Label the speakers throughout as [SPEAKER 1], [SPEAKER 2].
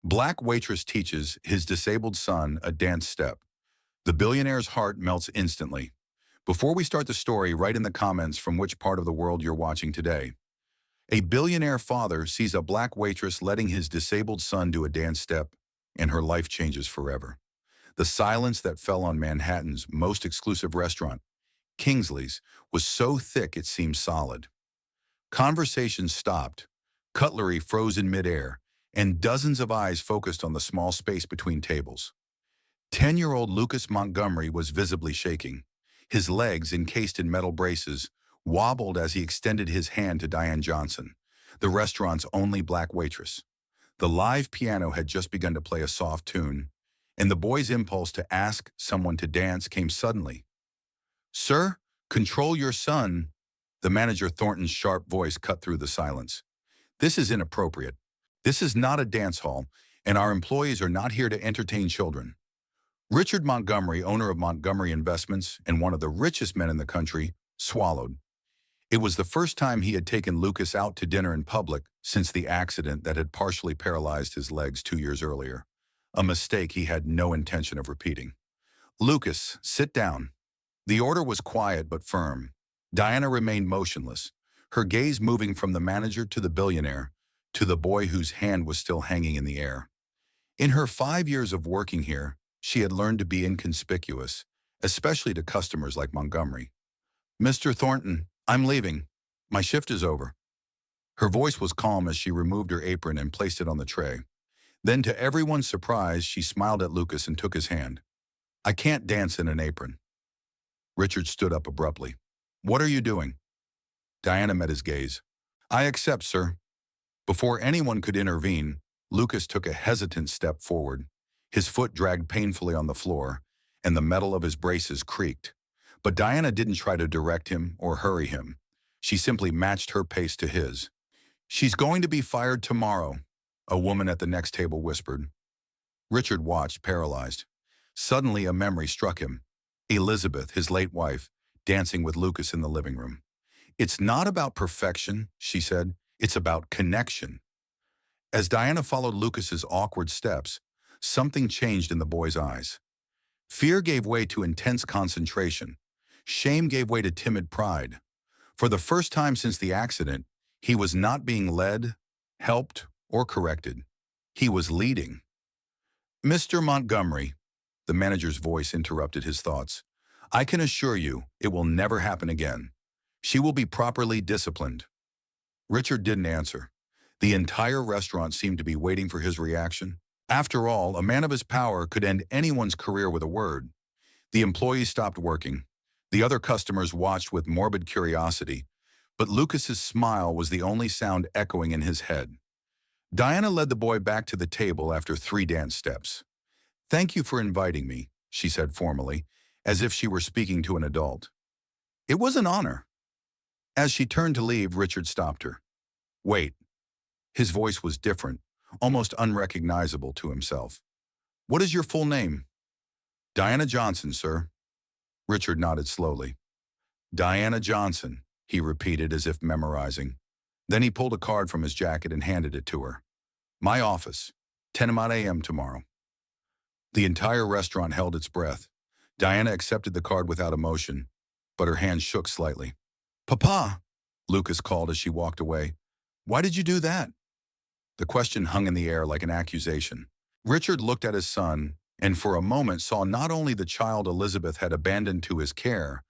[SPEAKER 1] Black waitress teaches his disabled son a dance step. The billionaire's heart melts instantly. Before we start the story, write in the comments from which part of the world you're watching today. A billionaire father sees a black waitress letting his disabled son do a dance step, and her life changes forever. The silence that fell on Manhattan's most exclusive restaurant, Kingsley's, was so thick it seemed solid. Conversations stopped, cutlery froze in midair, and dozens of eyes focused on the small space between tables. 10-year-old Lucas Montgomery was visibly shaking. His legs, encased in metal braces, wobbled as he extended his hand to Diane Johnson, the restaurant's only black waitress. The live piano had just begun to play a soft tune, and the boy's impulse to ask someone to dance came suddenly. "Sir, control your son," the manager Thornton's sharp voice cut through the silence. "This is inappropriate. This is not a dance hall, and our employees are not here to entertain children." Richard Montgomery, owner of Montgomery Investments and one of the richest men in the country, swallowed. It was the first time he had taken Lucas out to dinner in public since the accident that had partially paralyzed his legs 2 years earlier, a mistake he had no intention of repeating. "Lucas, sit down." The order was quiet but firm. Diana remained motionless, her gaze moving from the manager to the billionaire, to the boy whose hand was still hanging in the air. In her 5 years of working here, she had learned to be inconspicuous, especially to customers like Montgomery. "Mr. Thornton, I'm leaving. My shift is over." Her voice was calm as she removed her apron and placed it on the tray. Then, to everyone's surprise, she smiled at Lucas and took his hand. "I can't dance in an apron." Richard stood up abruptly. "What are you doing?" Diana met his gaze. "I accept, sir." Before anyone could intervene, Lucas took a hesitant step forward. His foot dragged painfully on the floor, and the metal of his braces creaked. But Diana didn't try to direct him or hurry him. She simply matched her pace to his. "She's going to be fired tomorrow," a woman at the next table whispered. Richard watched, paralyzed. Suddenly a memory struck him. Elizabeth, his late wife, dancing with Lucas in the living room. "It's not about perfection," she said. "It's about connection." As Diana followed Lucas's awkward steps, something changed in the boy's eyes. Fear gave way to intense concentration. Shame gave way to timid pride. For the first time since the accident, he was not being led, helped, or corrected. He was leading. "Mr. Montgomery," the manager's voice interrupted his thoughts, "I can assure you it will never happen again. She will be properly disciplined." Richard didn't answer. The entire restaurant seemed to be waiting for his reaction. After all, a man of his power could end anyone's career with a word. The employees stopped working. The other customers watched with morbid curiosity, but Lucas's smile was the only sound echoing in his head. Diana led the boy back to the table after 3 dance steps. "Thank you for inviting me," she said formally, as if she were speaking to an adult. "It was an honor." As she turned to leave, Richard stopped her. "Wait." His voice was different, almost unrecognizable to himself. "What is your full name?" "Diana Johnson, sir." Richard nodded slowly. "Diana Johnson," he repeated as if memorizing. Then he pulled a card from his jacket and handed it to her. "My office, 10 a.m. tomorrow." The entire restaurant held its breath. Diana accepted the card without emotion, but her hand shook slightly. "Papa," Lucas called as she walked away. "Why did you do that?" The question hung in the air like an accusation. Richard looked at his son and for a moment saw not only the child Elizabeth had abandoned to his care,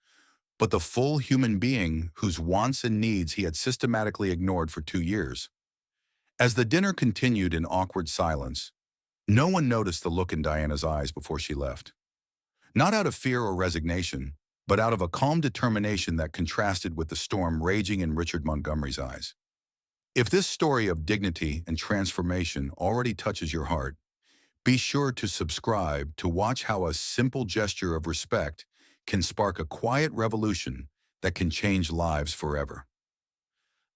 [SPEAKER 1] but the full human being whose wants and needs he had systematically ignored for 2 years. As the dinner continued in awkward silence, no one noticed the look in Diana's eyes before she left. Not out of fear or resignation, but out of a calm determination that contrasted with the storm raging in Richard Montgomery's eyes. If this story of dignity and transformation already touches your heart, be sure to subscribe to watch how a simple gesture of respect can spark a quiet revolution that can change lives forever.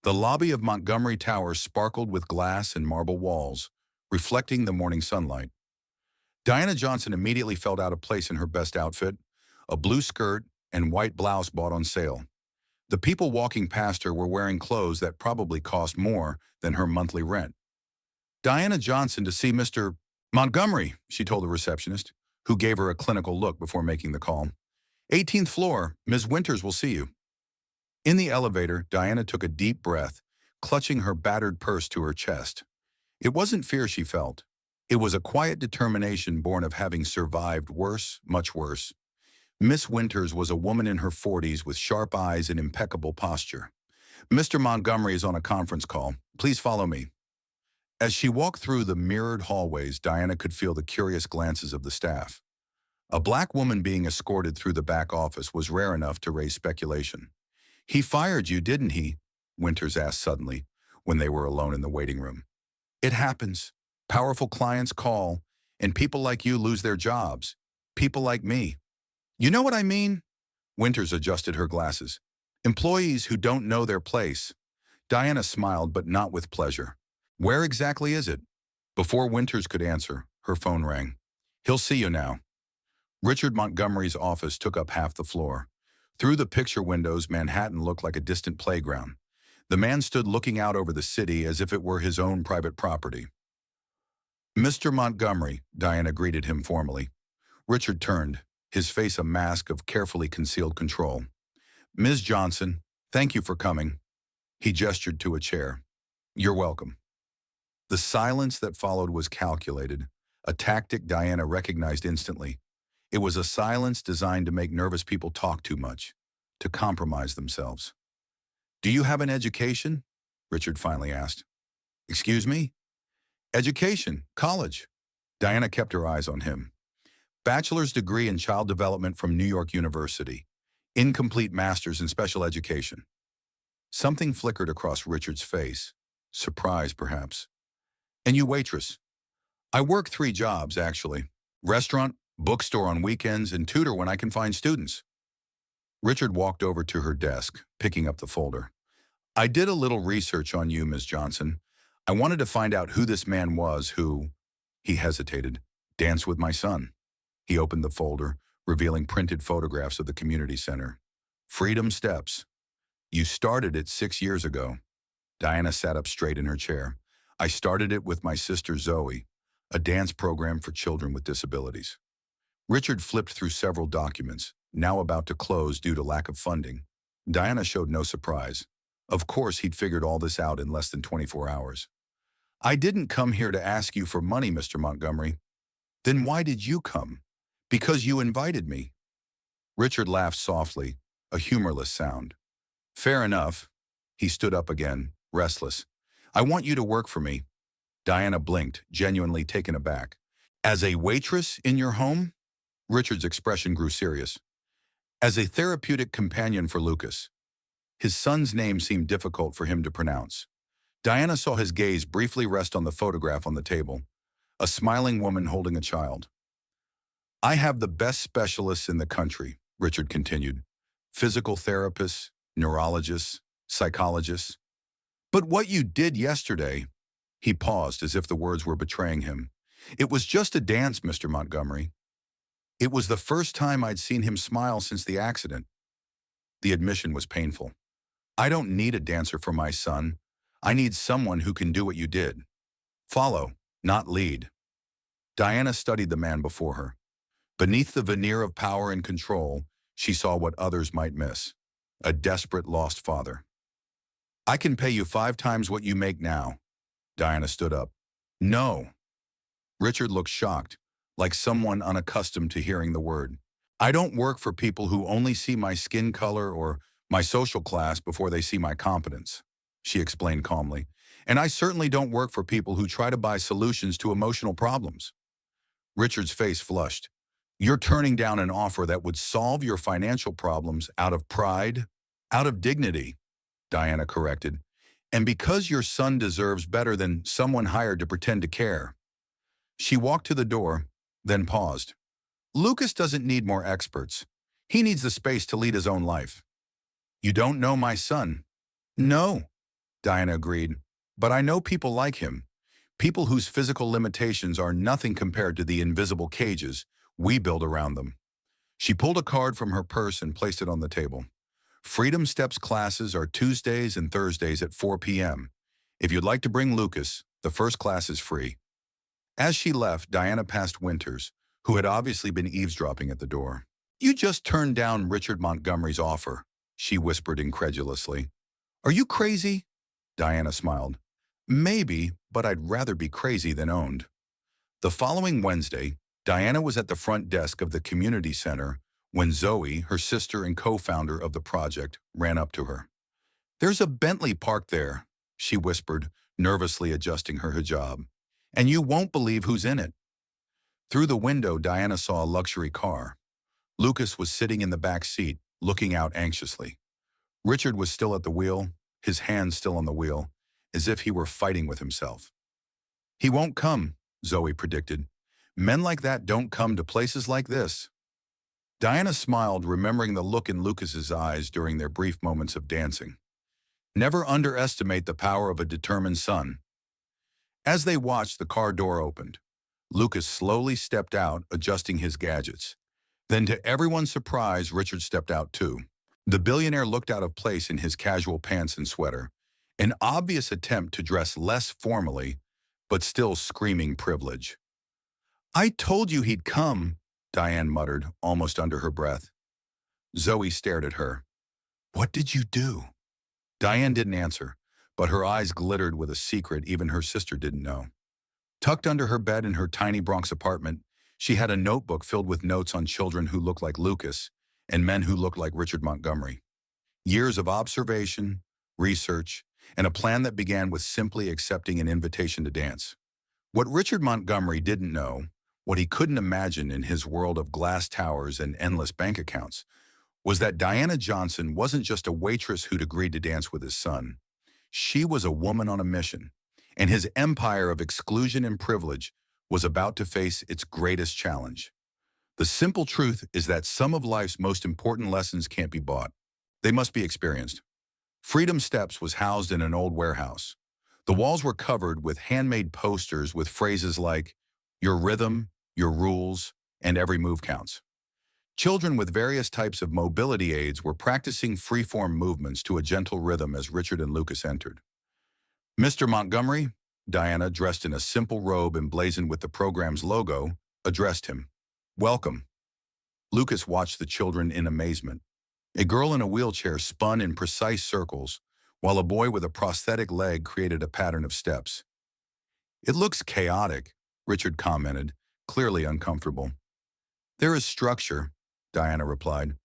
[SPEAKER 1] The lobby of Montgomery Tower sparkled with glass and marble walls, reflecting the morning sunlight. Diana Johnson immediately felt out of place in her best outfit, a blue skirt and white blouse bought on sale. The people walking past her were wearing clothes that probably cost more than her monthly rent. Diana Johnson to see Mr. Montgomery, she told the receptionist, who gave her a clinical look before making the call. 18th floor, Ms. Winters will see you. In the elevator, Diana took a deep breath, clutching her battered purse to her chest. It wasn't fear she felt. It was a quiet determination born of having survived worse, much worse. Miss Winters was a woman in her 40s with sharp eyes and impeccable posture. Mr. Montgomery is on a conference call. Please follow me. As she walked through the mirrored hallways, Diana could feel the curious glances of the staff. A black woman being escorted through the back office was rare enough to raise speculation. He fired you, didn't he? Winters asked suddenly, when they were alone in the waiting room. It happens. Powerful clients call, and people like you lose their jobs. People like me. You know what I mean? Winters adjusted her glasses. Employees who don't know their place. Diana smiled, but not with pleasure. Where exactly is it? Before Winters could answer, her phone rang. He'll see you now. Richard Montgomery's office took up half the floor. Through the picture windows, Manhattan looked like a distant playground. The man stood looking out over the city as if it were his own private property. Mr. Montgomery, Diana greeted him formally. Richard turned, his face a mask of carefully concealed control. Ms. Johnson, thank you for coming. He gestured to a chair. You're welcome. The silence that followed was calculated, a tactic Diana recognized instantly. It was a silence designed to make nervous people talk too much, to compromise themselves. Do you have an education? Richard finally asked. Excuse me? Education, college. Diana kept her eyes on him. Bachelor's degree in child development from New York University. Incomplete master's in special education. Something flickered across Richard's face. Surprise, perhaps. And you waitress? I work 3 jobs, actually. Restaurant, bookstore on weekends, and tutor when I can find students. Richard walked over to her desk, picking up the folder. I did a little research on you, Ms. Johnson. I wanted to find out who this man was who, he hesitated, danced with my son. He opened the folder, revealing printed photographs of the community center. Freedom Steps. You started it 6 years ago. Diana sat up straight in her chair. I started it with my sister Zoe, a dance program for children with disabilities. Richard flipped through several documents, now about to close due to lack of funding. Diana showed no surprise. Of course, he'd figured all this out in less than 24 hours. I didn't come here to ask you for money, Mr. Montgomery. Then why did you come? Because you invited me. Richard laughed softly, a humorless sound. Fair enough. He stood up again, restless. I want you to work for me. Diana blinked, genuinely taken aback. As a waitress in your home? Richard's expression grew serious. As a therapeutic companion for Lucas. His son's name seemed difficult for him to pronounce. Diana saw his gaze briefly rest on the photograph on the table, a smiling woman holding a child. I have the best specialists in the country, Richard continued. Physical therapists, neurologists, psychologists. But what you did yesterday, he paused as if the words were betraying him. It was just a dance, Mr. Montgomery. It was the first time I'd seen him smile since the accident. The admission was painful. I don't need a dancer for my son. I need someone who can do what you did. Follow, not lead. Diana studied the man before her. Beneath the veneer of power and control, she saw what others might miss. A desperate, lost father. I can pay you 5 times what you make now. Diana stood up. No. Richard looked shocked, like someone unaccustomed to hearing the word. I don't work for people who only see my skin color or my social class before they see my competence, she explained calmly. And I certainly don't work for people who try to buy solutions to emotional problems. Richard's face flushed. You're turning down an offer that would solve your financial problems out of pride, out of dignity, Diana corrected. And because your son deserves better than someone hired to pretend to care. She walked to the door, then paused. Lucas doesn't need more experts. He needs the space to lead his own life. You don't know my son. No, Diana agreed. But I know people like him. People whose physical limitations are nothing compared to the invisible cages we build around them. She pulled a card from her purse and placed it on the table. Freedom Steps classes are Tuesdays and Thursdays at 4 p.m. If you'd like to bring Lucas, The first class is free." As she left, Diana passed Winters, who had obviously been eavesdropping at the door. "You just turned down Richard Montgomery's offer," she whispered incredulously. "Are you crazy?" Diana smiled. "Maybe, but I'd rather be crazy than owned." The following Wednesday, Diana was at the front desk of the community center when Zoe, her sister and co-founder of the project, ran up to her. "There's a Bentley parked there," she whispered, nervously adjusting her hijab. "And you won't believe who's in it." Through the window, Diana saw a luxury car. Lucas was sitting in the back seat, looking out anxiously. Richard was still at the wheel, his hands still on the wheel, as if he were fighting with himself. "He won't come," Zoe predicted. "Men like that don't come to places like this." Diana smiled, remembering the look in Lucas's eyes during their brief moments of dancing. Never underestimate the power of a determined son. As they watched, the car door opened. Lucas slowly stepped out, adjusting his gadgets. Then, to everyone's surprise, Richard stepped out too. The billionaire looked out of place in his casual pants and sweater, an obvious attempt to dress less formally, but still screaming privilege. "I told you he'd come," Diane muttered, almost under her breath. Zoe stared at her. "What did you do?" Diane didn't answer, but her eyes glittered with a secret even her sister didn't know. Tucked under her bed in her tiny Bronx apartment, she had a notebook filled with notes on children who looked like Lucas and men who looked like Richard Montgomery. Years of observation, research, and a plan that began with simply accepting an invitation to dance. What Richard Montgomery didn't know, what he couldn't imagine in his world of glass towers and endless bank accounts, was that Diane Johnson wasn't just a waitress who'd agreed to dance with his son. She was a woman on a mission, and his empire of exclusion and privilege was about to face its greatest challenge. The simple truth is that some of life's most important lessons can't be bought. They must be experienced. Freedom Steps was housed in an old warehouse. The walls were covered with handmade posters with phrases like, "Your rhythm, your rules, and every move counts." Children with various types of mobility aids were practicing free-form movements to a gentle rhythm as Richard and Lucas entered. "Mr. Montgomery," Diana, dressed in a simple robe emblazoned with the program's logo, addressed him. "Welcome." Lucas watched the children in amazement. A girl in a wheelchair spun in precise circles, while a boy with a prosthetic leg created a pattern of steps. "It looks chaotic," Richard commented, clearly uncomfortable. "There is structure," Diana replied.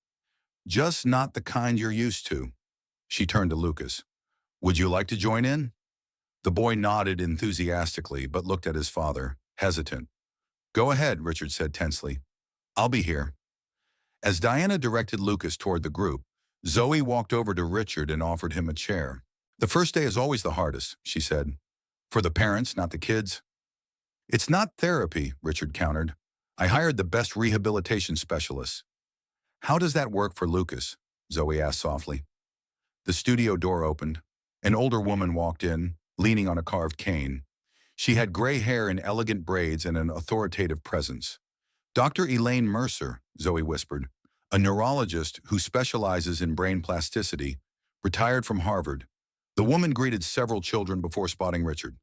[SPEAKER 1] "Just not the kind you're used to." She turned to Lucas. "Would you like to join in?" The boy nodded enthusiastically, but looked at his father, hesitant. "Go ahead," Richard said tensely. "I'll be here." As Diana directed Lucas toward the group, Zoe walked over to Richard and offered him a chair. "The first day is always the hardest," she said. "For the parents, not the kids." "It's not therapy," Richard countered. "I hired the best rehabilitation specialists." "How does that work for Lucas?" Zoe asked softly. The studio door opened. An older woman walked in, leaning on a carved cane. She had gray hair in elegant braids and an authoritative presence. "Dr. Elaine Mercer," Zoe whispered, "a neurologist who specializes in brain plasticity, retired from Harvard." The woman greeted several children before spotting Richard.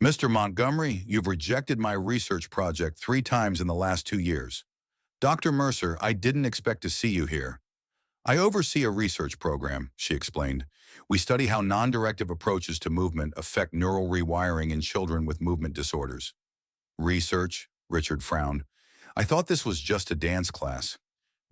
[SPEAKER 1] "Mr. Montgomery, you've rejected my research project 3 times in the last 2 years. Dr. Mercer, I didn't expect to see you here." "I oversee a research program," she explained. "We study how non-directive approaches to movement affect neural rewiring in children with movement disorders." "Research?" Richard frowned. "I thought this was just a dance class."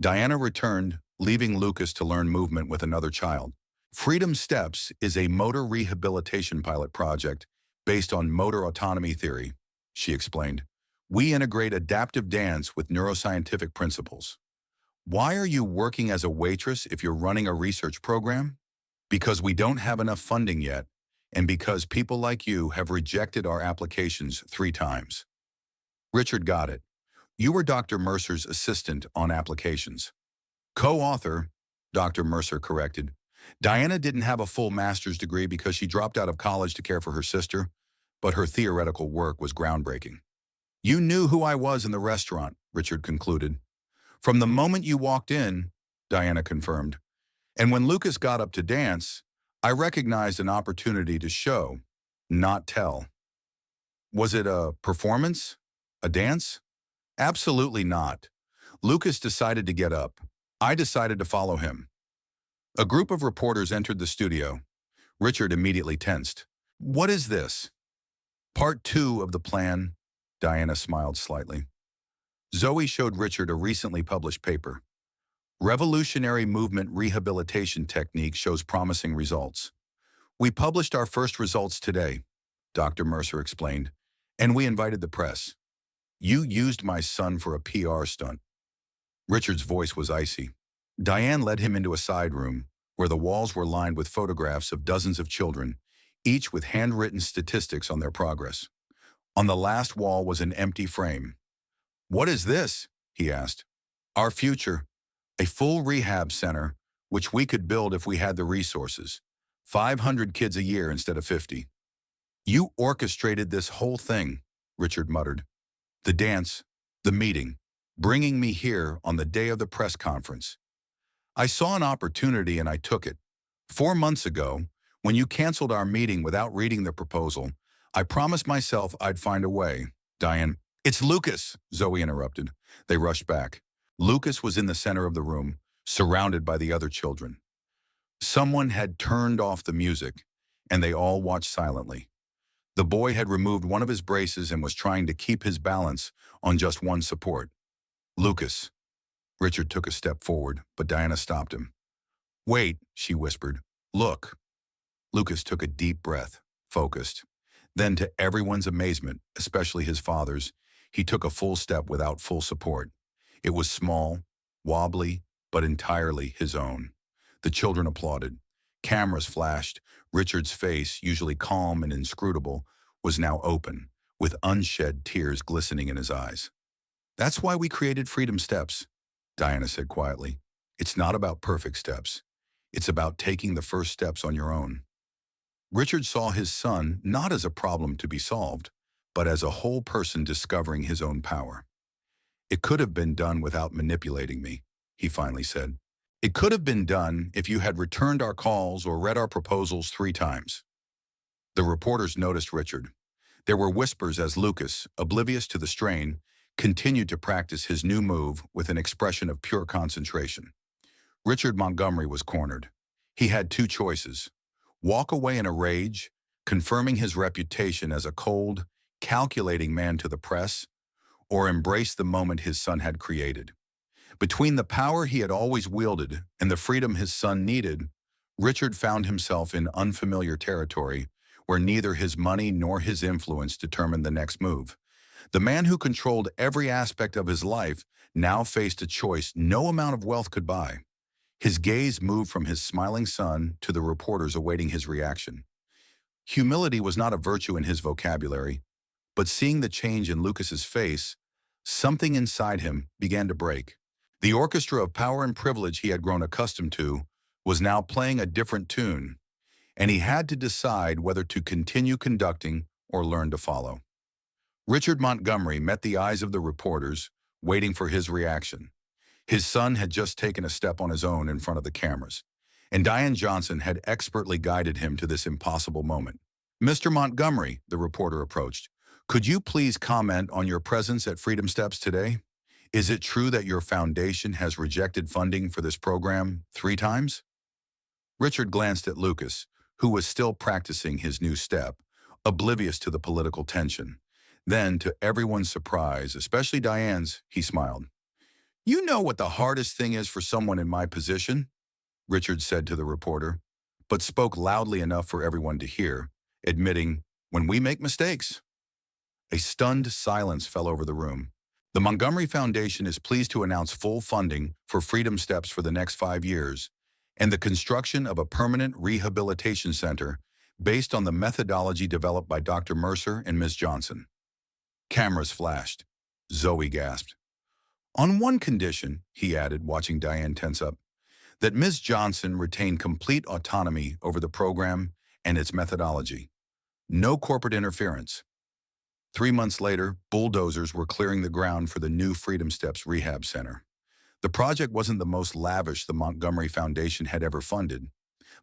[SPEAKER 1] Diana returned, leaving Lucas to learn movement with another child. Freedom Steps is a motor rehabilitation pilot project based on motor autonomy theory, she explained. "We integrate adaptive dance with neuroscientific principles." "Why are you working as a waitress if you're running a research program?" "Because we don't have enough funding yet, and because people like you have rejected our applications 3 times." Richard got it. "You were Dr. Mercer's assistant on applications." "Co-author," Dr. Mercer corrected. Diana didn't have a full master's degree because she dropped out of college to care for her sister, but her theoretical work was groundbreaking. "You knew who I was in the restaurant," Richard concluded. "From the moment you walked in," Diana confirmed. "And when Lucas got up to dance, I recognized an opportunity to show, not tell." Was it a performance? A dance? Absolutely not. Lucas decided to get up. I decided to follow him. A group of reporters entered the studio. Richard immediately tensed. What is this? Part 2 of the plan. Diana smiled slightly. Zoe showed Richard a recently published paper. Revolutionary movement rehabilitation technique shows promising results. We published our first results today, Dr. Mercer explained, and we invited the press. You used my son for a PR stunt. Richard's voice was icy. Diane led him into a side room, where the walls were lined with photographs of dozens of children, each with handwritten statistics on their progress. On the last wall was an empty frame. What is this? He asked. Our future. A full rehab center, which we could build if we had the resources. 500 kids a year instead of 50. You orchestrated this whole thing, Richard muttered. The dance, the meeting, bringing me here on the day of the press conference. I saw an opportunity and I took it. 4 months ago, when you canceled our meeting without reading the proposal, I promised myself I'd find a way. Diane, it's Lucas, Zoe interrupted. They rushed back. Lucas was in the center of the room, surrounded by the other children. Someone had turned off the music, and they all watched silently. The boy had removed one of his braces and was trying to keep his balance on just one support. Lucas. Richard took a step forward, but Diana stopped him. Wait, she whispered. Look. Lucas took a deep breath, focused. Then, to everyone's amazement, especially his father's, he took a full step without full support. It was small, wobbly, but entirely his own. The children applauded. Cameras flashed. Richard's face, usually calm and inscrutable, was now open, with unshed tears glistening in his eyes. That's why we created Freedom Steps, Diana said quietly. It's not about perfect steps. It's about taking the first steps on your own. Richard saw his son not as a problem to be solved, but as a whole person discovering his own power. It could have been done without manipulating me, he finally said. It could have been done if you had returned our calls or read our proposals 3 times. The reporters noticed Richard. There were whispers as Lucas, oblivious to the strain, continued to practice his new move with an expression of pure concentration. Richard Montgomery was cornered. He had 2 choices. Walk away in a rage, confirming his reputation as a cold, calculating man to the press, or embrace the moment his son had created. Between the power he had always wielded and the freedom his son needed, Richard found himself in unfamiliar territory where neither his money nor his influence determined the next move. The man who controlled every aspect of his life now faced a choice no amount of wealth could buy. His gaze moved from his smiling son to the reporters awaiting his reaction. Humility was not a virtue in his vocabulary, but seeing the change in Lucas's face, something inside him began to break. The orchestra of power and privilege he had grown accustomed to was now playing a different tune, and he had to decide whether to continue conducting or learn to follow. Richard Montgomery met the eyes of the reporters, waiting for his reaction. His son had just taken a step on his own in front of the cameras, and Diane Johnson had expertly guided him to this impossible moment. Mr. Montgomery, the reporter approached, could you please comment on your presence at Freedom Steps today? Is it true that your foundation has rejected funding for this program 3 times? Richard glanced at Lucas, who was still practicing his new step, oblivious to the political tension. Then, to everyone's surprise, especially Diane's, he smiled. You know what the hardest thing is for someone in my position? Richard said to the reporter, but spoke loudly enough for everyone to hear, admitting, when we make mistakes. A stunned silence fell over the room. The Montgomery Foundation is pleased to announce full funding for Freedom Steps for the next 5 years and the construction of a permanent rehabilitation center based on the methodology developed by Dr. Mercer and Ms. Johnson. Cameras flashed. Zoe gasped. On one condition, he added, watching Diane tense up, that Ms. Johnson retain complete autonomy over the program and its methodology. No corporate interference. 3 months later, bulldozers were clearing the ground for the new Freedom Steps Rehab Center. The project wasn't the most lavish the Montgomery Foundation had ever funded,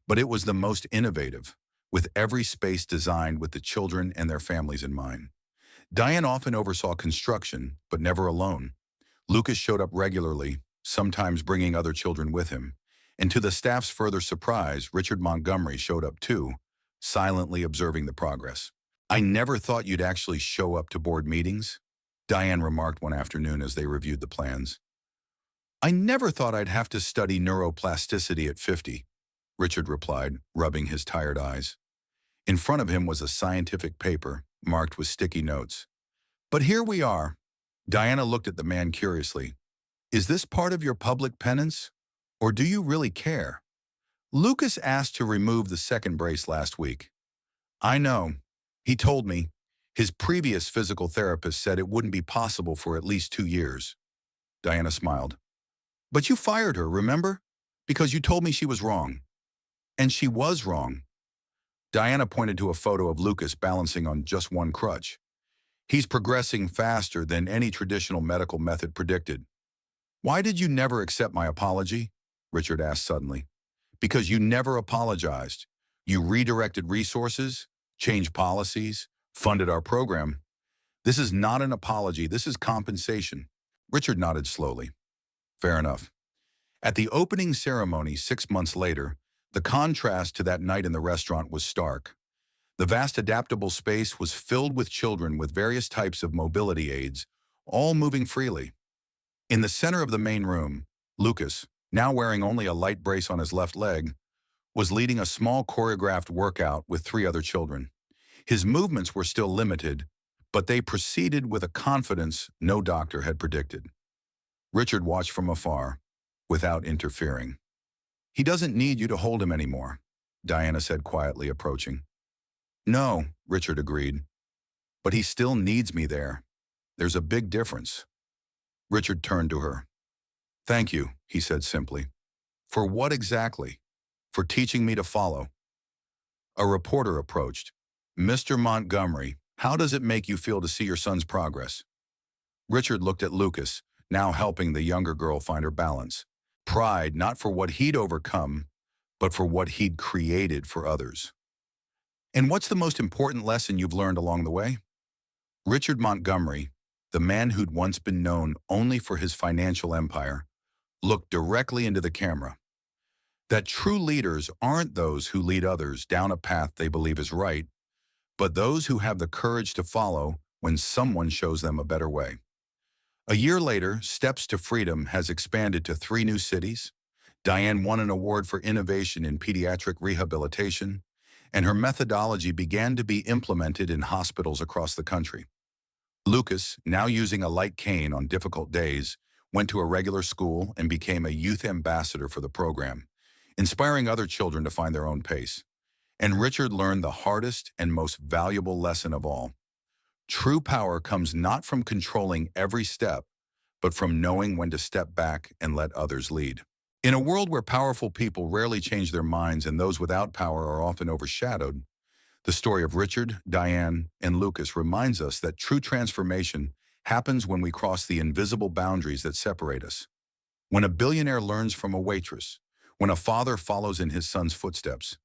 [SPEAKER 1] but it was the most innovative, with every space designed with the children and their families in mind. Diane often oversaw construction, but never alone. Lucas showed up regularly, sometimes bringing other children with him. And to the staff's further surprise, Richard Montgomery showed up too, silently observing the progress. "I never thought you'd actually show up to board meetings," Diane remarked one afternoon as they reviewed the plans. "I never thought I'd have to study neuroplasticity at 50, Richard replied, rubbing his tired eyes. In front of him was a scientific paper, marked with sticky notes. "But here we are." Diana looked at the man curiously. "Is this part of your public penance? Or do you really care?" "Lucas asked to remove the second brace last week." "I know. He told me. His previous physical therapist said it wouldn't be possible for at least 2 years." Diana smiled. "But you fired her, remember? Because you told me she was wrong." "And she was wrong." Diana pointed to a photo of Lucas balancing on just one crutch. "He's progressing faster than any traditional medical method predicted." "Why did you never accept my apology?" Richard asked suddenly. "Because you never apologized. You redirected resources, changed policies, funded our program. This is not an apology, this is compensation." Richard nodded slowly. "Fair enough." At the opening ceremony 6 months later, the contrast to that night in the restaurant was stark. The vast adaptable space was filled with children with various types of mobility aids, all moving freely. In the center of the main room, Lucas, now wearing only a light brace on his left leg, was leading a small choreographed workout with 3 other children. His movements were still limited, but they proceeded with a confidence no doctor had predicted. Richard watched from afar, without interfering. "He doesn't need you to hold him anymore," Diana said quietly, approaching. "No," Richard agreed. "But he still needs me there. There's a big difference." Richard turned to her. "Thank you," he said simply. "For what exactly?" "For teaching me to follow." A reporter approached. "Mr. Montgomery, how does it make you feel to see your son's progress?" Richard looked at Lucas, now helping the younger girl find her balance. Pride not for what he'd overcome, but for what he'd created for others. "And what's the most important lesson you've learned along the way?" Richard Montgomery, the man who'd once been known only for his financial empire, looked directly into the camera. That true leaders aren't those who lead others down a path they believe is right, but those who have the courage to follow when someone shows them a better way. A year later, Steps to Freedom has expanded to 3 new cities. Diane won an award for innovation in pediatric rehabilitation, and her methodology began to be implemented in hospitals across the country. Lucas, now using a light cane on difficult days, went to a regular school and became a youth ambassador for the program, inspiring other children to find their own pace. And Richard learned the hardest and most valuable lesson of all. True power comes not from controlling every step, but from knowing when to step back and let others lead. In a world where powerful people rarely change their minds and those without power are often overshadowed, the story of Richard, Diane, and Lucas reminds us that true transformation happens when we cross the invisible boundaries that separate us. When a billionaire learns from a waitress, when a father follows in his son's footsteps.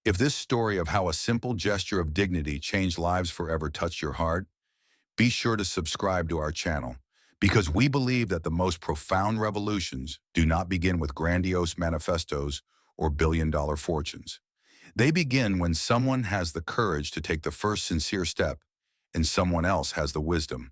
[SPEAKER 1] If this story of how a simple gesture of dignity changed lives forever touched your heart, be sure to subscribe to our channel, because we believe that the most profound revolutions do not begin with grandiose manifestos or billion-dollar fortunes. They begin when someone has the courage to take the first sincere step and someone else has the wisdom